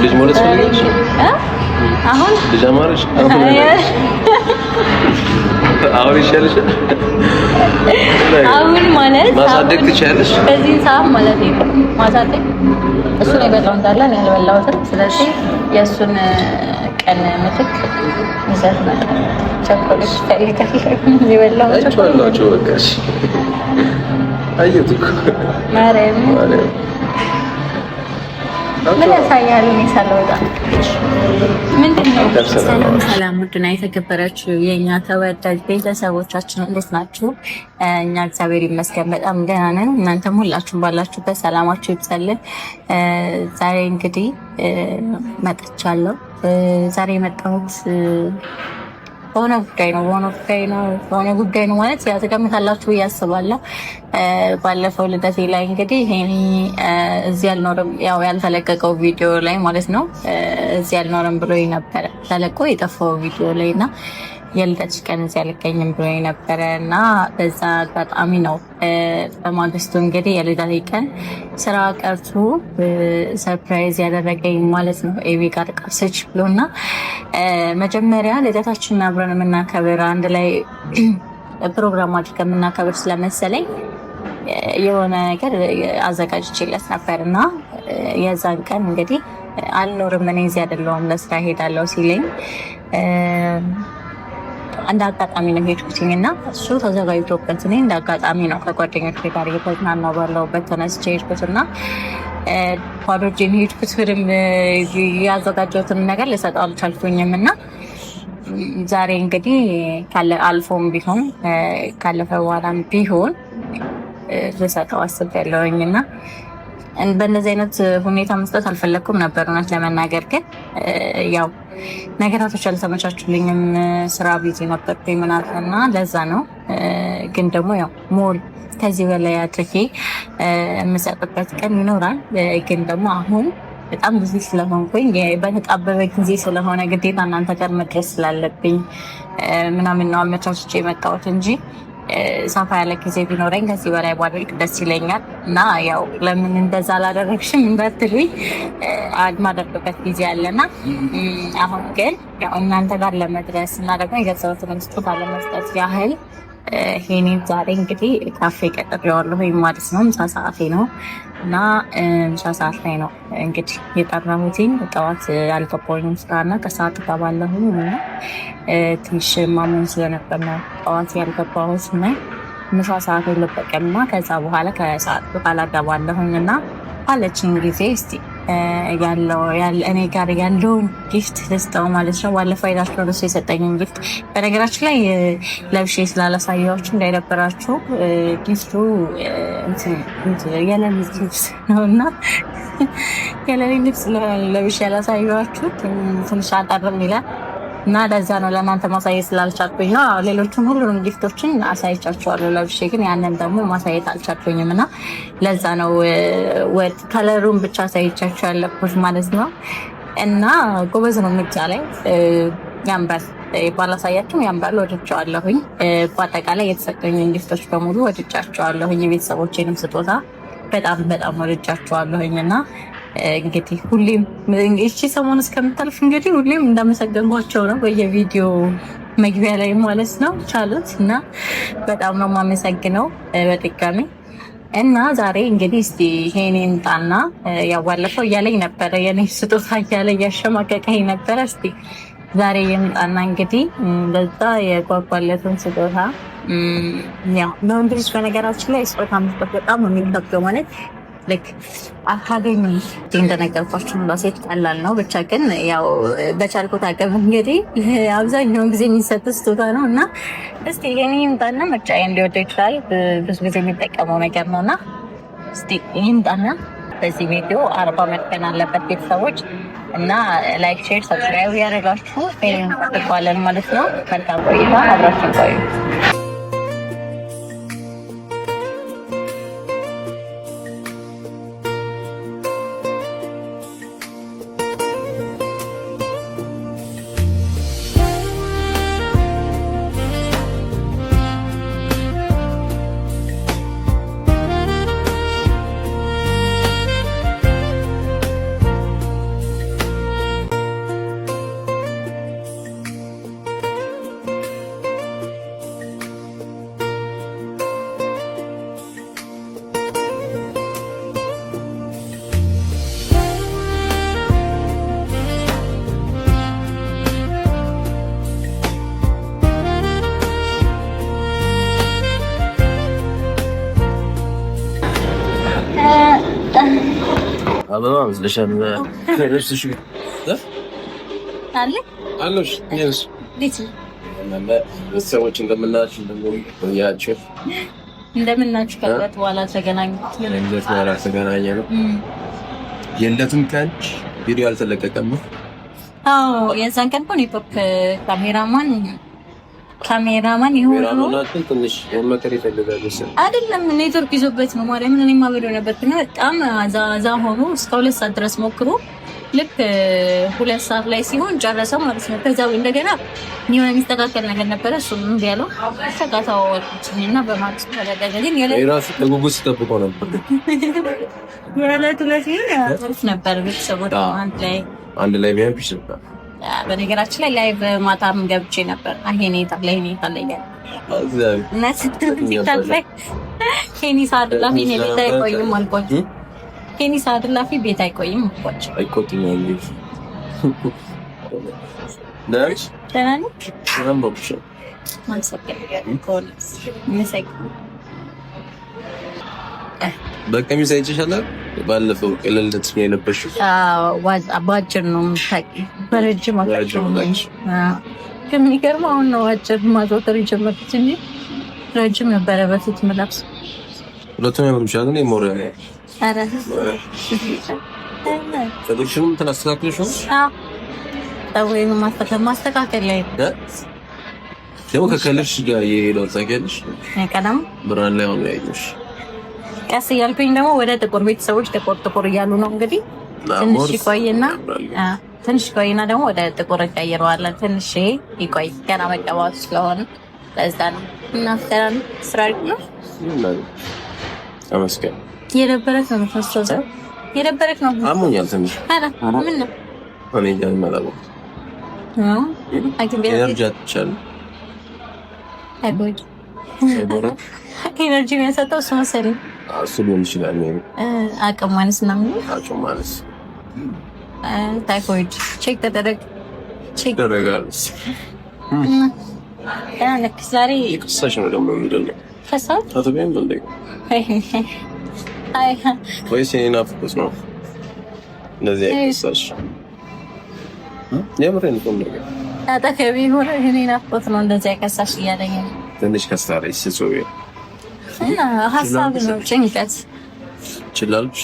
ልጅ ማለት ፈልገሽ አሁን ልጅ አማረሽ አሁን ይሻልሻል። አሁን ማለት ማሳደግ ትችያለሽ በዚህ ሰዓት ማለት ነው። ማሳደግ እሱን የበላው እንዳለ ነው ያልበላሁት። ስለዚህ የእሱን ቀን ምትክ ይዘት ነው ቸኮሌት ፈልጋለሁ የበላው ቸኮሌት በቃሽ አየቱክ ማርያም ምን ያሳያል? ሰላም ሰላም፣ ውድና የተከበራችሁ የእኛ ተወዳጅ ቤተሰቦቻችን እንዴት ናችሁ? እኛ እግዚአብሔር ይመስገን በጣም ደህና ነን። እናንተም ሁላችሁም ባላችሁበት ሰላማችሁ ይብዛልን። ዛሬ እንግዲህ መጥቻለሁ። ዛሬ የመጣሁት በሆነ ጉዳይ ነው ማለት ያው ትገምታላችሁ ብዬ አስባለሁ። ባለፈው ልደቴ ላይ እንግዲህ ይሄኔ እዚህ አልኖርም፣ ያው ያልተለቀቀው ቪዲዮ ላይ ማለት ነው። እዚህ አልኖርም ብሎ ነበረ ተለቆ የጠፋው ቪዲዮ ላይ እና የልደትሽ ቀን እዚህ አልገኝም ብሎ ነበረ እና በዛ አጋጣሚ ነው በማግስቱ እንግዲህ የልደቴ ቀን ስራ ቀርቶ ሰርፕራይዝ ያደረገኝ ማለት ነው። ኤቢ ጋር ቀርሰች ብሎና መጀመሪያ ልደታችንን አብረን የምናከብር አንድ ላይ ፕሮግራም አድርገን የምናከብር ስለመሰለኝ የሆነ ነገር አዘጋጅቼለት ነበር እና የዛን ቀን እንግዲህ አልኖርም እኔ እዚህ አይደለሁም ለስራ ሄዳለሁ ሲለኝ አንድ አጋጣሚ ነው ሄድኩትኝ እና እሱ ተዘጋጅቶበት እኔ እንደ አጋጣሚ ነው ከጓደኞች ጋር እየተዝናናሁ ባለሁበት ተነስቼ ሄድኩት እና ባዶ እጄን ሄድኩት። ምንም ያዘጋጀሁትን ነገር ልሰጠው አልቻልኩኝም እና ዛሬ እንግዲህ አልፎም ቢሆን ካለፈ በኋላም ቢሆን ልሰጠው አስቤያለሁኝ እና በእነዚህ አይነት ሁኔታ መስጠት አልፈለግኩም ነበር እውነት ለመናገር ግን ያው ነገራቶች አልተመቻቹልኝም። ስራ ቢዚ ነበርኩኝ ምናምን እና ለዛ ነው። ግን ደግሞ ያው ሞል ከዚህ በላይ አድርጌ የምሰጥበት ቀን ይኖራል። ግን ደግሞ አሁን በጣም ብዙ ስለሆንኩኝ በተጣበበ ጊዜ ስለሆነ ግዴታ እናንተ ጋር መድረስ ስላለብኝ ምናምን ነው አመቻችቼ የመጣሁት እንጂ ሰፋ ያለ ጊዜ ቢኖረኝ ከዚህ በላይ ባደርግ ደስ ይለኛል እና ያው ለምን እንደዛ አላደረግሽም እንዳትሉኝ ማደርግበት ጊዜ አለና አሁን ግን ያው እናንተ ጋር ለመድረስ እና ደግሞ የገዛሁትን ስጦታ ለመስጠት ያህል ይሄኔን ዛሬ እንግዲህ ካፌ ቀጥሬዋለሁ ማለት ነው። ምሳ ሰዓቴ ነው እና ምሳ ሰዓት ላይ ነው እንግዲህ የጠራሁትኝ። ጠዋት አልገባሁኝም ስራና ከሰዓት እገባለሁ እና ትንሽ ማመን ስለነበር ነው ጠዋት ያልገባሁት እና ምሳ ሰዓት ልጠቀምና ከዛ በኋላ ከሰዓት በኋላ እገባለሁኝ እና ባለችኝ ጊዜ እስቲ እኔ ጋር ያለውን ጊፍት ልስጠው ማለት ነው። ባለፈው አይታችሁ ነው የሰጠኝን ጊፍት በነገራችን ላይ ለብሼ ስላላሳያችሁ እንዳይደበራችሁ ጊፍቱ የሌሊት ልብስ ነው እና የሌሊት ልብስ ለብሼ ያላሳያችሁ ትንሽ አጠርም ይላል እና ለዛ ነው ለእናንተ ማሳየት ስላልቻልኩኝ ነው። ሌሎቹም ሁሉንም ጊፍቶችን አሳይቻችኋለሁ ለብሼ ግን ያንን ደግሞ ማሳየት አልቻልኩኝም እና ለዛ ነው ከለሩን ብቻ አሳይቻችሁ ያለኩት ማለት ነው። እና ጎበዝ ነው ምርጫ ላይ ያምራል። ባላሳያችሁም ያምራል። ወድጃዋለሁኝ። በአጠቃላይ የተሰጠኝ ጊፍቶች በሙሉ ወድጃቸዋለሁኝ። የቤተሰቦቼንም ስጦታ በጣም በጣም ወድጃቸዋለሁኝ እና እንግዲህ ሁሌም እቺ ሰሞን እስከምታልፍ እንግዲህ ሁሌም እንዳመሰገንኳቸው ነው በየቪዲዮ መግቢያ ላይ ማለት ነው። ቻሉት እና በጣም ነው የማመሰግነው በድጋሚ እና ዛሬ እንግዲህ እስቲ ይሄን እንጣና ያው ባለፈው እያለኝ ነበረ የኔ ስጦታ እያለ እያሸማቀቀኝ ነበረ። እስቲ ዛሬ የምጣና እንግዲህ በዛ የጓጓለትን ስጦታ ያው ለወንድ ልጅ በነገራችን ላይ ስጦታ መስጠት በጣም ነው የሚከብደው ማለት ልክ አካገኝ እንደነገርኳችሁ ለሴት ቀላል ነው። ብቻ ግን ያው በቻልኩት አቅም እንግዲህ አብዛኛውን ጊዜ የሚሰጥ ስጦታ ነው እና እስቲ የኔ ይምጣና ምርጫዬ እንዲወደው ይችላል። ብዙ ጊዜ የሚጠቀመው ነገር ነው እና እስቲ ይምጣና በዚህ ቪዲዮ 40 መድፈን አለበት ቤተሰቦች እና ላይክ፣ ሼር፣ ሰብስክራይብ ያደረጋችሁ ፌሬን ተቋለን ማለት ነው። መልካም ቆይታ አብራችሁ ቆዩ። አበባ መስለሻል። ልብስሽ አለ አለሽ ነሽ ዲት ሰዎች እንደምናችሁ ከበት በኋላ ተገናኘን። የእለቱን ቀን ቪዲዮ አልተለቀቀም። አዎ የዛን ቀን ኔትወርክ ካሜራማን ይሁን ትንሽ መከር ይፈልጋል አይደለም፣ ኔትወርክ ይዞበት ነው ማለት ምን እኔማ ቪዲዮ ነበር ግን በጣም አዛ ሆኖ እስከ 2 ሰዓት ድረስ ሞክሮ ልክ 2 ሰዓት ላይ ሲሆን ጨረሰው ማለት ነው። ከዛው እንደገና የሆነ የሚስተካከል ነገር ነበረ እሱም እምቢ አለው። ተጋታው ወጥኝና በማክስ ተደረገ ግን የራሱ ተጉጉስ ተጠብቆ ነበር። የዕለቱ ለፊት ነበር ቤተሰቦች አንድ ላይ ቢያንስ ነበር። በነገራችን ላይ ላይቭ ማታም ገብቼ ነበር። ሄኔ ታለኛል እና ስትል ላይ ሄኒ ሳድላ ሄኒ ቤት አይቆይም አልቆች ሄኒ ሳድላ ቤት አይቆይም አልቆች አይቆጥኝ እንጂ ዳሽ ተናንክ ረምቦሽ በቀሚስ አይቼሻለሁ። ባለፈው ቅልልት ነው የለበሽው። ባጭር ነው የምታውቂ፣ በረጅም ከሚገርመው አሁን ነው አጭር ማዘውተር የጀመርኩት እንጂ ረጅም ነበረ በፊት የምለብሰው። ሁለቱም ያምሩሻል። እኔ ሞሪያ ነው። ኧረ ተደሽም ተናስተካክለሽ ነው? ጠወይኑ ማስተካከል ላይ ደግሞ ከከለሽ ጋር የሄደው ታውቂያለሽ። ቀደም ብራን ላይ ሆኖ ያይሽ ቀስ እያልኩኝ ደግሞ ወደ ጥቁር ቤተሰቦች ጥቁር እያሉ ነው እንግዲህ ትንሽ ቆይና ደግሞ ወደ ጥቁር እንቀይረዋለን። ትንሽ ይቆይ ገና መቀባቱ ስለሆነ ለዛ ነው። እና ስራ ነው ተመስገን። የደበረክ ነው የምትመስለው። የደበረክ ነው አሞኛል ትንሽ። ምን ነው እኔ ጃን ማለት ነው ኤነርጂ አትቻል ኤነርጂ የሚያሰጠው እሱ መሰለኝ። እሱ ሊሆን ይችላል። አቅም ማነስ ምናምን አቅም ማነስ ታይፎይድ ቼክ ተደረጋለች። ዛሬ የከሳሽ ነው ደግሞ የሚደለው ከሳት አቶቢያን በልደግ ወይስ የኔ ናፍቆት ነው እንደዚህ የከሳሽ የምሬን ነው ነገር አጠገቤ ሆነ የኔ ናፍቆት ነው እንደዚህ የከሳሽ እያለኝ ነው። ትንሽ ከሳለች ስሶቤ እና ሀሳብ ነው ጭንቀት ይችላልሽ።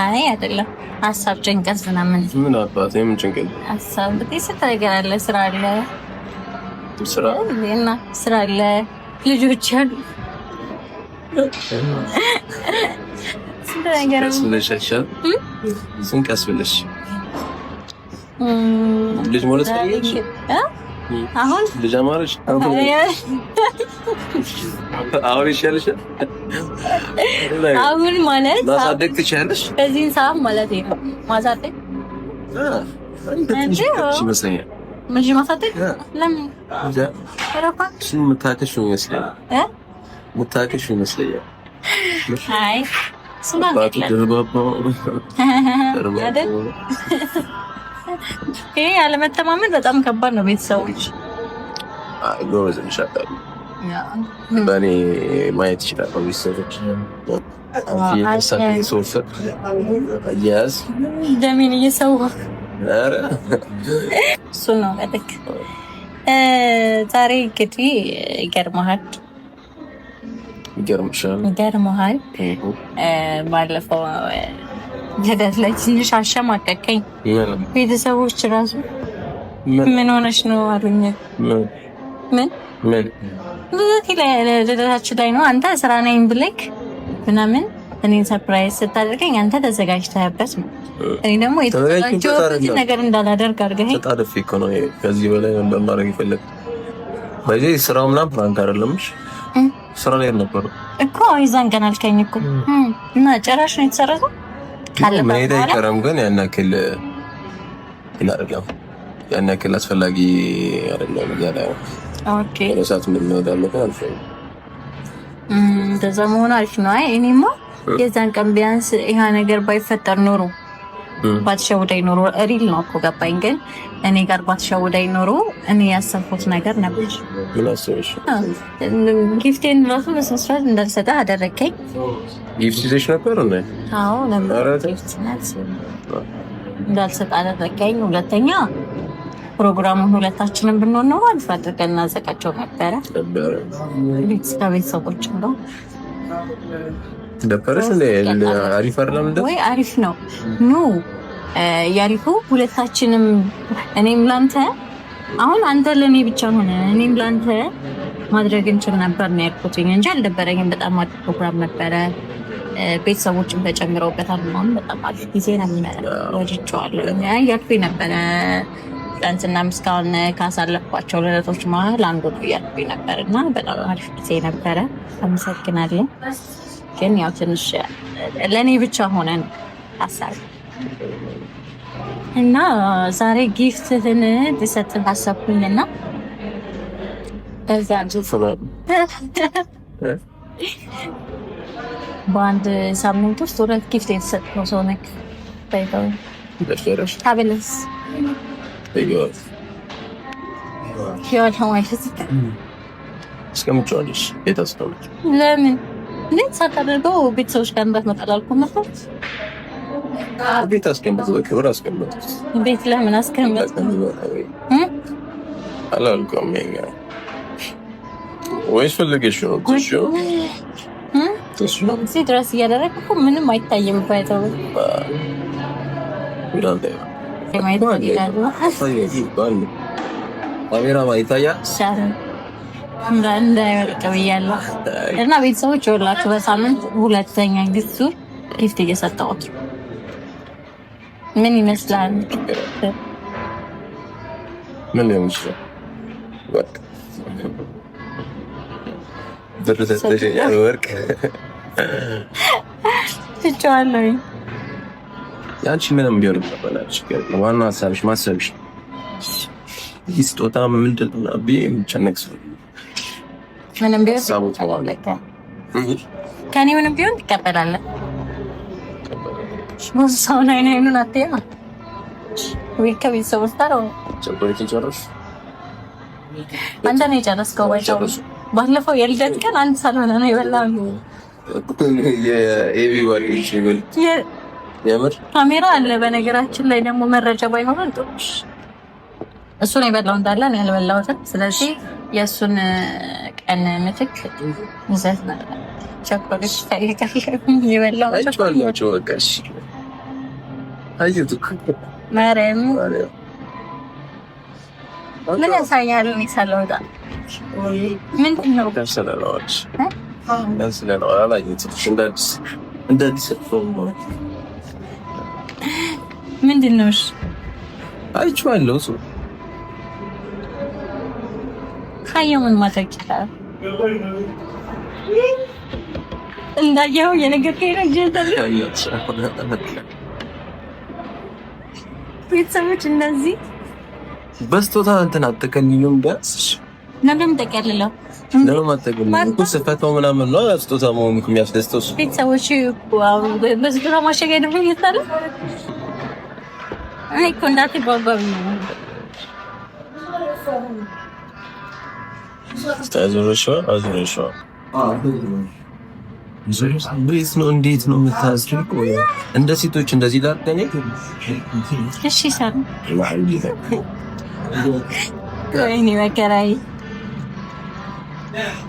አይ አይደለም ሀሳብ ጭንቀት ምናምን ምን አባት የምን ጭንቀት ሀሳብ ነገር አለ፣ ስራ አለ እና ስራ አለ፣ ልጆች አሉ፣ ስንት ነገር ስለሻሻል ስንቀስ ብለሽ ልጅ ማለት ፈልገሽ አሁን ልጅ አማረሽ አሁን ይሻልሻል። አሁን ማለት ማሳደግ ትችያለሽ በዚህ ሰዓት ማለት ነው። ማሳደግ ይመስለኛል። ምን ማሳደግ ለምን ሙታከሽ ይመስለኛል። ሙታከሽ ይመስለኛል። አይ ይሄ ያለመተማመን በጣም ከባድ ነው። ቤተሰቦች ጎበዝ ይሻላል። በእኔ ማየት ይችላል። ቤተሰቦች ደሜን እየሰዋ እሱ ነው ልክ። ዛሬ እንግዲህ ይገርምሃል ባለፈው ገደት ላይ ትንሽ አሸማቀቀኝ። ቤተሰቦች ራሱ ምን ሆነሽ ነው አሉኝ። ምን ልደታችን ላይ ነው አንተ ስራ ነኝ ብለክ ምናምን እኔን ሰርፕራይዝ ስታደርገኝ አንተ ተዘጋጅተህበት ነው። እኔ ደግሞ የተዘጋጀሁበት ነገር እንዳላደርግ አድርገኸኝ ተጣደፍ እኮ ነው። ከዚህ በላይ እንደማድረግ ይፈልግ በዚህ ስራው ምናምን ፕራንክ አይደለምሽ። ስራ ላይ ነበር እኮ ይዛን ቀን አልከኝ እኮ እና ጭራሽ ነው የተሰረዘው። መሄድ አይቀርም ግን ያን ያክል አስፈላጊ አይደለም። ኦኬ ለሰዓት ምን እንደሆነ አልፈኝ እንደዛ መሆኑ አሪፍ ነው። አይ እኔማ የዛን ቀን ቢያንስ ይሄ ነገር ባይፈጠር ኖሮ ባትሸውደኝ ኖሮ ሪል ነው እኮ ገባኝ። ግን እኔ ጋር ባትሸውደኝ ኖሮ እኔ ያሰብኩት ነገር ነበር ምን አሰብሽ? ጊፍቴን ራሱ በስነ ስርዓት እንዳልሰጠህ አደረከኝ። ጊፍት ይዘሽ ነበር እንዴ? አዎ ነበር። እንዳልሰጠህ አደረከኝ። ሁለተኛ ፕሮግራሙን ሁለታችንም ብንሆን ነው አሪፍ አድርገን እናዘጋጀው ነበረ። ከቤተሰቦች ነው ደበረሽ እንዴ? አሪፍ አይደለም እንዴ? ወይ አሪፍ ነው። ኑ ያሪፉ ሁለታችንም እኔም ላንተ አሁን አንተ ለኔ ብቻ ሆነ እኔም ላንተ ማድረግ እንችል ነበር ነው ያልኩት እንጂ አልደበረኝም። በጣም አሪፍ ፕሮግራም ነበረ። ቤተሰቦችን ተጨምረውበታል ማለት በጣም አሪፍ ጊዜ ነበር። ወድጄዋለሁ። ያልኩኝ ነበረ ትናንትና ምስካውን ካሳለፍኳቸው ለለቶች መሀል አንዱ ያልኩኝ ነበር እና በጣም አሪፍ ጊዜ ነበረ። አመሰግናለሁ። ግን ያው ትንሽ ለኔ ብቻ ሆነ ነው ሀሳብ እና ዛሬ ጊፍትህን ልሰጥህ አሰብኩኝና በዛ በአንድ ሳምንት ውስጥ 2 ጊፍት የተሰጠው ሰው ነክ ባይተው ታበለስ ይወል ሆይስ እስከምትጨርሽ የታስተውልሽ ለምን ሳታደርገው ቤተሰቦች ጋር እንዳትመጣ አላልኩም ነበር? ቤት አስቀምጥ፣ ክብር አስቀምጥ። ቤት ለምን አስቀምጥ አላልኩም። ወይስ ፈልገሽ ነው? እዚህ ድረስ እያደረግህ እኮ ምንም አይታይም። ባይተው ካሜራ ይታያል እንዳይወድቅ ብያለሁ። እና ቤተሰቦች ይኸውላችሁ በሳምንት 2ኛ ጊፍት እየሰጠሁት ምን ይመስላል? ምን ሊሆን ይችላል? ብር ተሰጠኝ ወርቅ ትቼዋለሁ። ያንቺ ምንም ቢሆን ተበላሽ። ዋናው ሀሳብሽ ማሰብሽ ስጦታ ምንድን ነው ብዬ የምጨነቅ ሰው ምንም ቢሆን ከኔ ምንም ቢሆን ትቀበላለህ። ብዙ ሰው አይኑን አትያ ወይ ከቤተሰቦች ጋር አንተ ነው የጨረስከው? ባለፈው የልደት ቀን አንድ ሳልሆነ ነው የበላው። ካሜራ አለ በነገራችን ላይ ደግሞ መረጃ ባይሆን ጥሩ። እሱ ነው የበላው እንዳለ ነው ያልበላሁት። ስለዚህ የእሱን ቀን ምትክ ይዘት ነበር ቸኮሌት የበላው ማርያም ምን ያሳያል? ይሰለውታ ምንድን ነው? ምንድን ነው? አይቼዋለሁ። ካየው ምን ማድረግ ይችላል? እንዳየው የነገርከኝ ነው ጀንተል ቤተሰቦች እነዚህ በስጦታ እንትን አትቀልሉም። ቢያንስ ለምን ተቀልለው ለምን አትቀልሉም? እኮ ስፈታው ምናምን ነው ስጦታ መሆኑ የሚያስደስተው ቤተሰቦች በስጦታ ማሸጊያ ደግሞ ይታለ አይ እኮ እንዳትጓጓም ነው አዙረሽዋ እንዴት ነው የምታስደርገው? እንደ ሴቶች እንደዚህ ላርገኝ። እሺ ሰር ወይኔ መከራዬ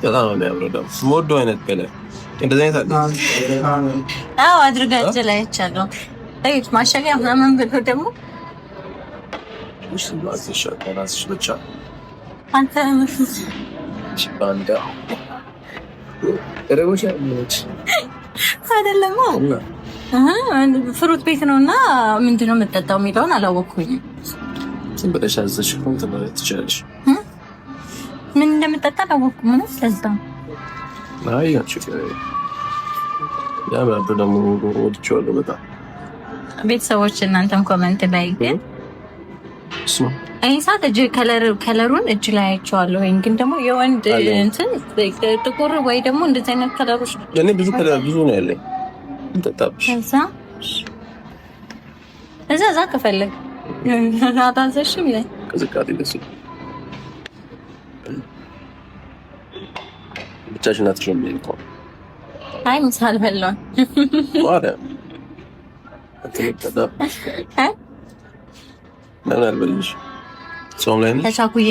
በጣም ነው የሚያምረው። ደግሞ የምወደው አይነት ከለር እንደዚህ አይነት አለ። አዎ አድርጋችሁ ላይ ይቻላል። አይት ማሸጊያ ምናምን ብሎ ደግሞ እሺ ባትሽ ብቻ አንተ ባንዳ ረቦሽ አይደለም ፍሩት ቤት ነውና ምንድነው የምጠጣው የሚለውን አላወቅኩኝም። ዝም ብለሽ አዘሽ ትችላለሽ። ምን እንደምጠጣ አላወቅኩም። ምን ስለዛ አይ ያቺ ያ ደግሞ ወድቼዋለሁ በጣም። ቤተሰቦች እናንተም ኮሜንት ላይ ግን አይሳት እጅ ከለሩን እጅ ላይ አይቼዋለሁ። ግን ደግሞ የወንድ እንትን ጥቁር ወይ ደግሞ እንደዚህ አይነት ከለሮች ለኔ ብዙ ነው ያለኝ። እንጠጣብሽ እዛ ከፈለግ አታዘሽም ይላል። ከዝቃት ይደስ ብቻሽን አትሽም እኮ አይ ምሳል በለው ወደ አትከዳ ምን አልበልሽ ጾም ላይ ነሽ ተቻኩዬ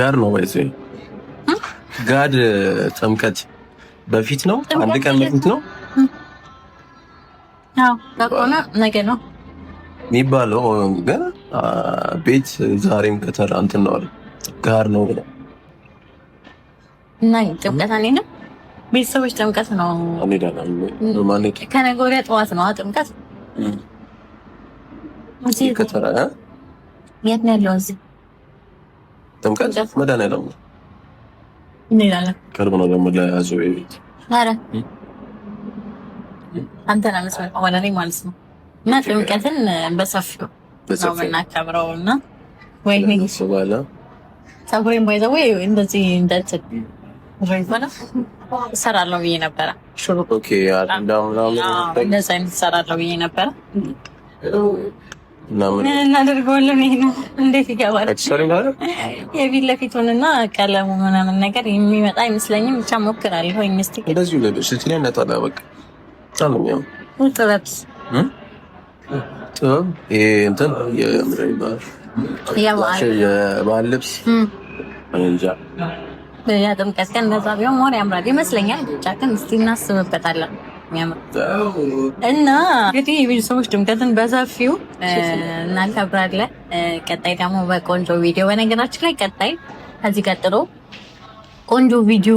ጋር ነው ወይስ ጋር ጥምቀት በፊት ነው አንድ ቀን በፊት ነው አዎ በቆና ነገ ነው የሚባለው ግን ቤት ዛሬም ከተራ እንትን ነው ጋር ነው ብለ እና ጥምቀት አለኝ ነው ቤተሰቦች ጥምቀት ነው አንዴዳለን ማንነት ከነገ ወዲያ ጠዋት ነው ጥምቀት እዚህ ከተራ የት ነው ያለው እዚህ ጥምቀት መድኃኒዓለም እንሄዳለን ቅርብ ነው ደግሞ ለያዘው ቤት ኧረ አንተ ነህ የምትመጣው ወደ እኔ ማለት ነው እና ጥምቀትን በሰፊው ነው የምናከብረው እና ወይኔ ፀጉሬን ባይዘው እንደዚህ እንደዚህ እሰራለሁ ብዬ ነበረ ሹሩብ እንደዚህ አይነት እሰራለሁ ብዬ ነበረ እናደርገዋለን ይሄ ነው እንዴት ይገባል የፊት ለፊቱንና ቀለሙ ምናምን ነገር የሚመጣ አይመስለኝም ብቻ ሞክራለሁ እስኪ እንደዚሁ ለደሽ ትኔ ነጣላ በቃ ታለሚያው ጥበብስ ጥበብ ይሄ እንትን የባህል ልብስ እንጃ ጥምቀት ቀን እንደዛ ቢሆን ሞር ያምራል ይመስለኛል ብቻ ግን እስኪ እናስብበታለን እና እንግዲህ ቤተሰቦች ጥምቀትን በሰፊው እናከብራለን ቀጣይ ደግሞ በቆንጆ ቪዲዮ በነገራችን ላይ ቀጣይ ከዚህ ቀጥሎ ቆንጆ ቪዲዮ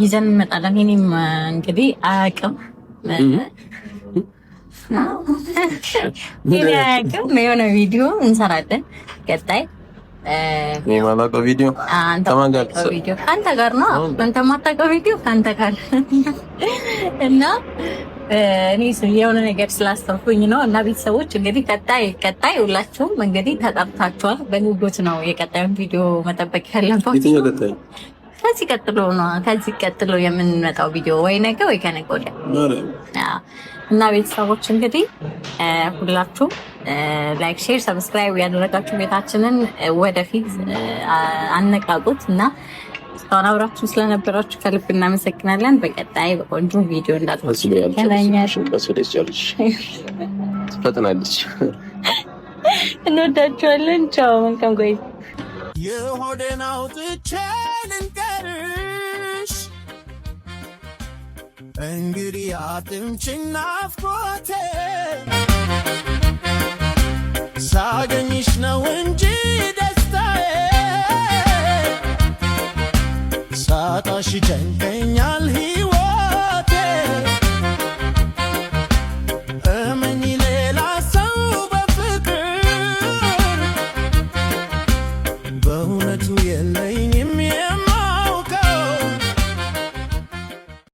ይዘን እንመጣለን እኔም እንግዲህ አያውቅም የሆነ ቪዲዮ እንሰራለን ቀጣይ የማላውቀው ቪዲዮ ከአንተ ጋር ነው አንተ የማታውቀው ቪዲዮ ከአንተ ጋር እና እኔ የሆነ ነገር ስላስተውኩኝ ነው እና ቤተሰቦች እንግዲህ ቀጣይ ሁላችሁም እንግዲህ ተጠርታችኋል በጉጉት ነው የቀጣዩን ቪዲዮ መጠበቅ ያለባችሁ ከዚህ ቀጥሎ የምንመጣው ቪዲዮ ወይ ነገ ወይ ከነገ ወዲያ እና ቤተሰቦች እንግዲህ ሁላችሁም ላይክ ሼር ሰብስክራይብ ያደረጋችሁ ቤታችንን ወደፊት አነቃቁት እና እስካሁን አብራችሁ ስለነበራችሁ ከልብ እናመሰግናለን በቀጣይ በቆንጆ ቪዲዮ እንወዳችኋለን ቻው መልካም ቆይታ የሆዴን አውጥቼ ልንገርሽ እንግዲህ አጥምጪና ናፍቆቴ ሳገኝሽ ነው እንጂ ደስታዬ ሳጣሽ ይጨንቀኛል